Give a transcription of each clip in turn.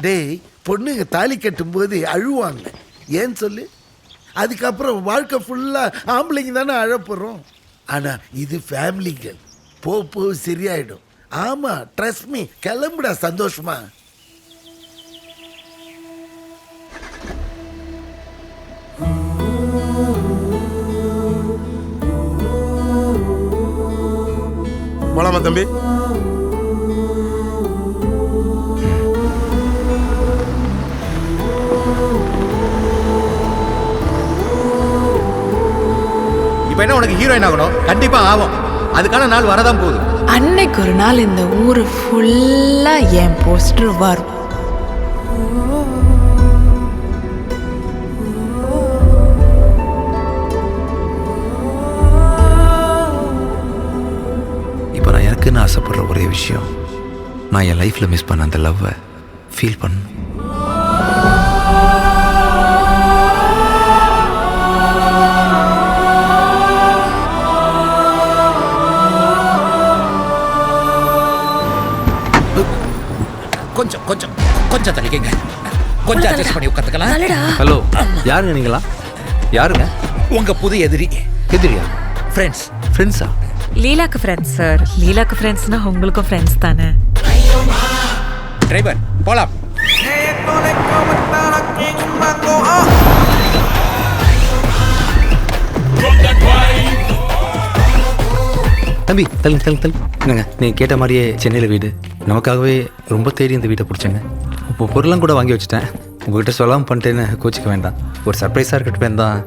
டேய், பொண்ணுங்க தாலி கட்டும்போது அழுவாங்க. ஏன் சொல்லு? அதுக்கப்புறம் வாழ்க்கை ஃபுல்லாக ஆம்பளைங்க தானே அழப்போகிறோம். ஆனால் இது ஃபேமிலிகள். போ சரியாயிடும். ஆமாம், ட்ரஸ்ட் மீ. கிளம்புடா சந்தோஷமா. போலாமா தம்பி? இப்ப என்ன உனக்கு ஹீரோயின் ஆகணும்? கண்டிப்பா ஆகும். அதுக்கான நாள் வரதான் போகுது. அன்னைக்கு ஒரு நாள் இந்த ஊரு ஃபுல்லா என் போஸ்டர் வரும். இப்போ நான் எனக்குன்னு ஆசைப்படுற ஒரே விஷயம், நான் என் லைஃப்பில் மிஸ் பண்ண அந்த லவ்வை ஃபீல் பண்ண. கொஞ்சம் கொஞ்சம் கொஞ்சம் தள்ளிக்கங்க. கொஞ்சம் அட்ஜஸ்ட் பண்ணி உட்காந்துக்கலாம். ஹலோ, யாருங்க நீங்களா? யாருங்க? உங்க புது எதிரி. எதிரியா? ஃப்ரெண்ட்ஸ். ஃப்ரெண்ட்ஸா? லீலாக்கு ஃப்ரெண்ட்ஸ் சார். லீலாக்கு ஃப்ரெண்ட்ஸ்னா உங்களுக்கும் ஃப்ரெண்ட்ஸ் தானே? டிரைவர் போலாம். தம்பி தள்ளு. என்னங்க நீங்கள் கேட்ட மாதிரியே சென்னையில் வீடு. நமக்காகவே ரொம்ப தேடி இந்த வீட்டை பிடிச்சேங்க. இப்போ பொருளாம் கூட வாங்கி வச்சுட்டேன். உங்கள்கிட்ட சொல்லாமல் பண்ணிட்டேன்னு கோச்சிக்க வேண்டாம். ஒரு சர்ப்ரைஸாக இருக்கட்டும் தான்.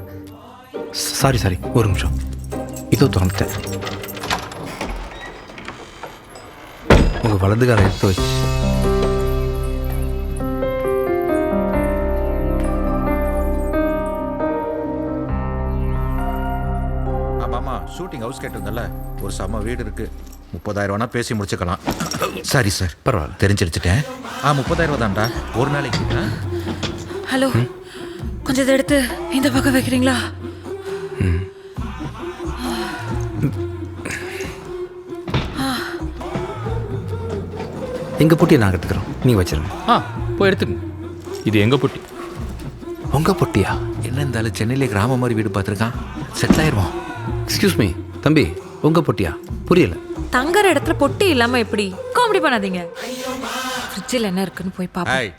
சாரி ஒரு நிமிஷம். இதோ தோணுட்டேன். உங்கள் வலதுகாரை எடுத்து வச்சு ஆமாம், ஷூட்டிங் ஹவுஸ் கேட்டிருந்தல. ஒரு செம்ம வீடு இருக்கு. 30,000 பேசி முடிச்சுக்கலாம். சரி சார், பரவாயில்ல, தெரிஞ்சிருச்சுட்டேன். 30,000 தான்டா ஒரு நாளைக்கு. ஹலோ, கொஞ்சம் இதை எடுத்து இந்த பக்கம் வைக்கிறீங்களா? எங்கள் பொட்டியை நாங்கள் எடுத்துக்கிறோம், நீங்கள் வச்சிருங்க. போய் எடுத்துங்க. இது எங்கள் பொட்டி. உங்கள் பொட்டியா? என்ன இருந்தாலும் சென்னையிலே கிராமம் மாதிரி வீடு பார்த்துருக்கான். செட்டில் ஆயிடுவோம். எக்ஸ்கியூஸ் மீ தம்பி, உங்கள் பொட்டியா? புரியல. தங்குற இடத்துல பொட்டி இல்லாம எப்படி? காமெடி பண்ணாதீங்க. ஃப்ரிட்ஜில் என்ன இருக்குன்னு போய் பாப்போம்.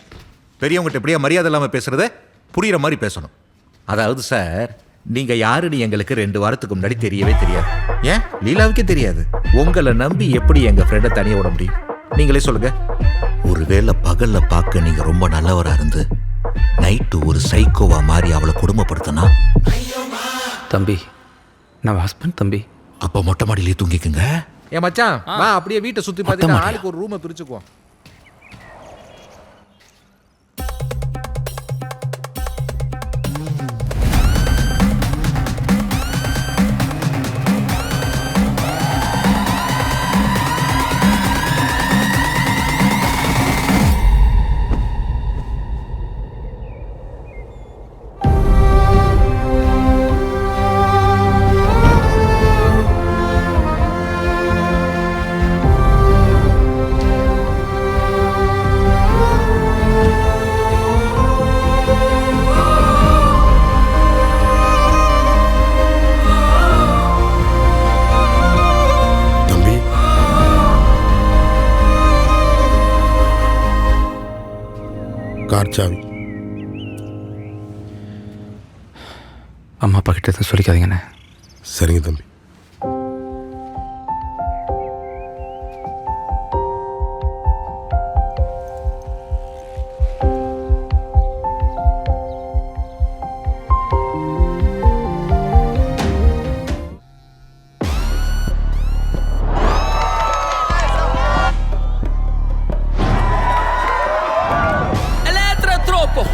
பெரியவங்ககிட்ட எப்படியா மரியாதை இல்லாமல் பேசுறது? புரியுற மாதிரி பேசணும். அதாவது சார், நீங்கள் யாருன்னு எங்களுக்கு 2 வாரத்துக்கு முன்னாடி தெரியவே தெரியாது. ஏன் லீலாவுக்கே தெரியாது. உங்களை நம்பி எப்படி எங்கள் ஃப்ரெண்டை தனியாக விட முடியும்? நீங்களே சொல்லுங்க. ஒருவேளை பகல்ல பார்க்க நீங்க ரொம்ப நல்லவரா இருந்து நைட்டு ஒரு சைக்கோவா மாறி அவளை கொடுமைப்படுத்தினா? தம்பி, நான் ஹஸ்பண்ட் தம்பி. அப்ப மொட்டை மாடியிலே தூங்கிக்குங்க. ஏன் மச்சான், வா அப்படியே வீட்டை சுத்தி பார்த்துட்டு ஆளுக்கு ஒரு ரூமை பிரிச்சுக்குவோம். கார் சாவி. அம்மா அப்பா கிட்ட எதுவும் சொல்லிக்காதீங்கண்ணே. சரிங்க தம்பி.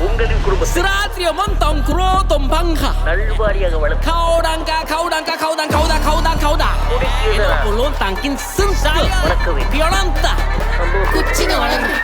உங்களின் குடும்பம் சிராத்திரிய மந்தம் குரோதம் பங்கா நல்வாரியாக வளர்த்து கௌடங்கா கௌடங்கா கௌதங் கௌதா கௌதங் கௌதா பொலோன் தங்கின் சின்சா வளர்க்க வேண்டும். குச்சிங்க வளர்ந்து